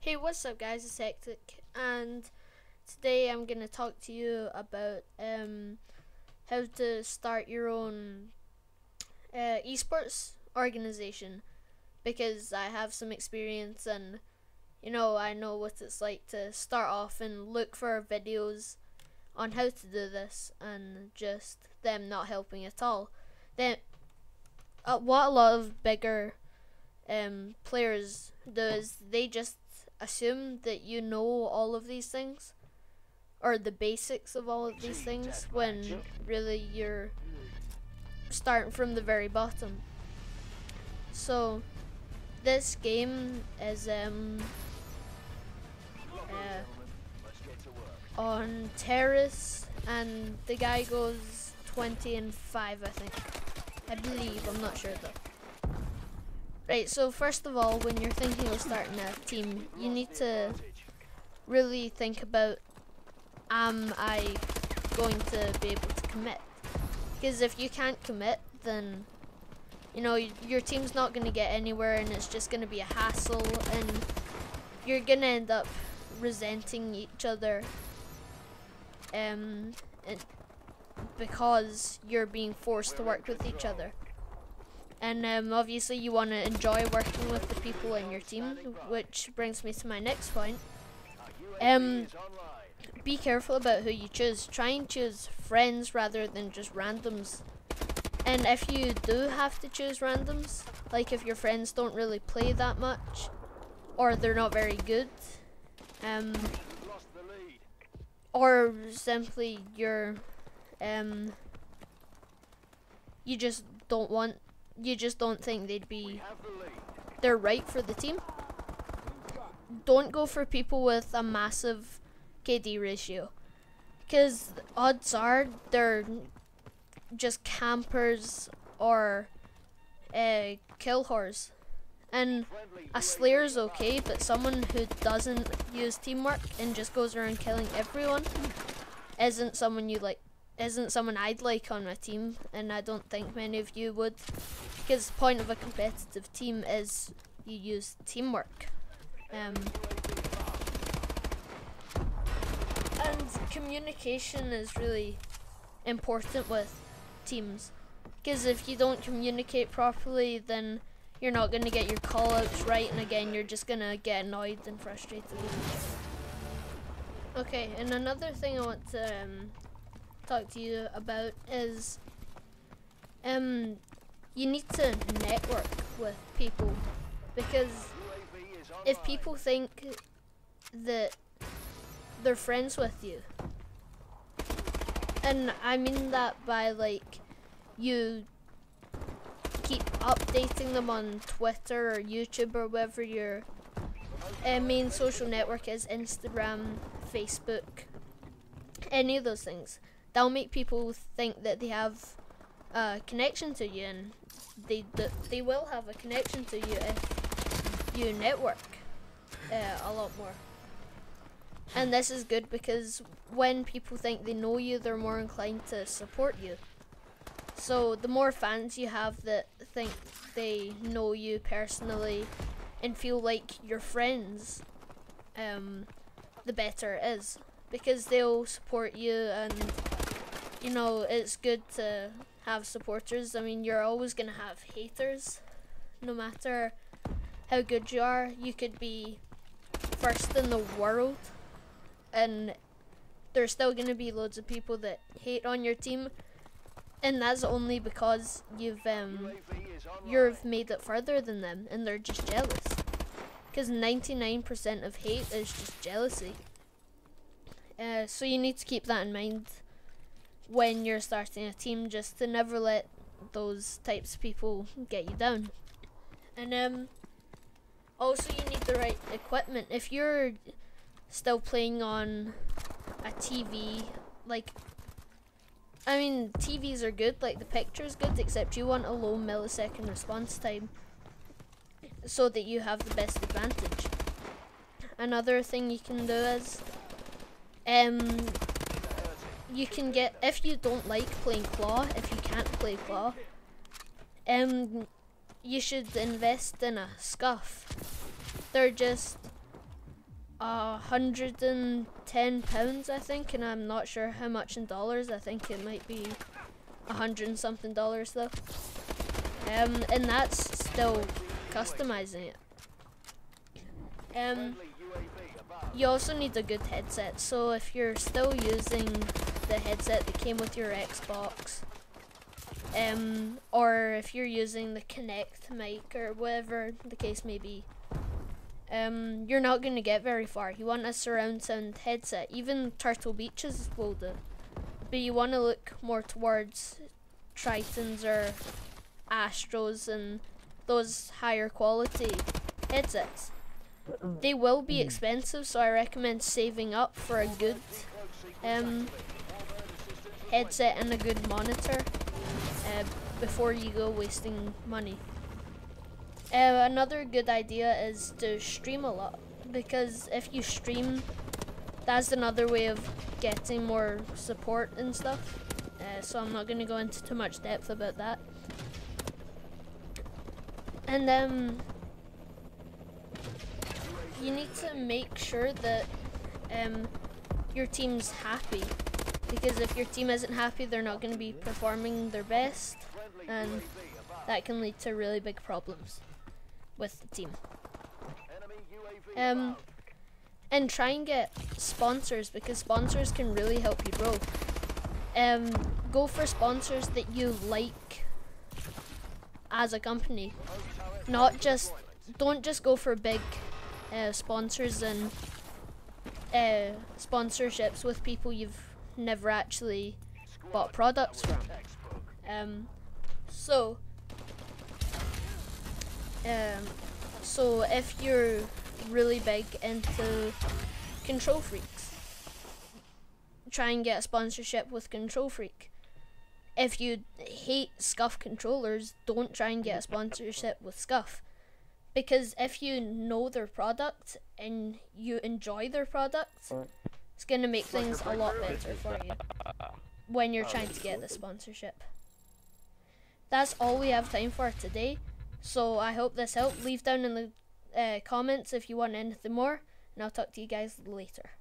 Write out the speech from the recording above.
Hey, what's up guys, it's Hectic, and today I'm going to talk to you about how to start your own esports organization, because I have some experience and I know what it's like to start off and look for videos on how to do this and just them not helping at all. Then what a lot of bigger players do is they just assume that you know all of these things or the basics of all of these things when really you're starting from the very bottom. So this game is on terrace, and the guy goes 20-5, I think. I believe, I'm not sure though. Right, so first of all, when you're thinking of starting a team, you need to really think about, am I going to be able to commit? Because if you can't commit, then your team's not going to get anywhere, and it's just going to be a hassle, and you're going to end up resenting each other because you're being forced to work with each other. And obviously you want to enjoy working with the people in your team, which brings me to my next point. Be careful about who you choose. Try and choose friends rather than just randoms. And if you do have to choose randoms, like if your friends don't really play that much, or they're not very good, or simply you're you just don't think they're right for the team, don't go for people with a massive KD ratio, because odds are they're just campers or kill whores. And a Slayer's okay, but someone who doesn't use teamwork and just goes around killing everyone isn't someone I'd like on my team, and I don't think many of you would, because the point of a competitive team is you use teamwork. And communication is really important with teams, because if you don't communicate properly, then you're not going to get your call outs right, and again you're just going to get annoyed and frustrated with each other. Okay, and another thing I want to talk to you about is you need to network with people, because if people think that they're friends with you, and I mean that by like you keep updating them on Twitter or YouTube or whatever your main social network is, Instagram, Facebook, any of those things, that'll make people think that they have a connection to you, and they will have a connection to you if you network a lot more. And this is good, because when people think they know you, they're more inclined to support you. So the more fans you have that think they know you personally and feel like you're friends, the better it is, because they'll support you. And it's good to have supporters. I mean, you're always gonna have haters, no matter how good you are. You could be first in the world, and there's still gonna be loads of people that hate on your team, and that's only because you've made it further than them, and they're just jealous, because 99% of hate is just jealousy. So you need to keep that in mind when you're starting a team, just to never let those types of people get you down. And also you need the right equipment. If you're still playing on a TV, TVs are good, like the picture's good, except you want a low millisecond response time so that you have the best advantage. Another thing you can do is you can get, if you don't like playing claw, if you can't play claw, you should invest in a scuff. They're just £110, I think, and I'm not sure how much in dollars. I think it might be $100 and something though. And that's still customizing it. You also need a good headset. So if you're still using the headset that came with your Xbox, or if you're using the Kinect mic or whatever the case may be, you're not going to get very far. You want a surround sound headset. Even Turtle Beaches will do. But you want to look more towards Tritons or Astros and those higher quality headsets. They will be expensive, so I recommend saving up for a good headset and a good monitor before you go wasting money. Another good idea is to stream a lot, because if you stream, that's another way of getting more support and stuff. So I'm not going to go into too much depth about that. And you need to make sure that your team's happy, because if your team isn't happy, they're not going to be performing their best, and that can lead to really big problems with the team. And try and get sponsors, because sponsors can really help you grow. Go for sponsors that you like as a company. Don't just go for big sponsors and sponsorships with people you've never actually bought products from. So if you're really big into Control Freaks, try and get a sponsorship with Control Freak. If you hate Scuff controllers, don't try and get a sponsorship with Scuff. Because if you know their product and you enjoy their product, it's going to make things a lot better for you when you're trying to get the sponsorship. That's all we have time for today. So I hope this helped. Leave down in the comments if you want anything more, and I'll talk to you guys later.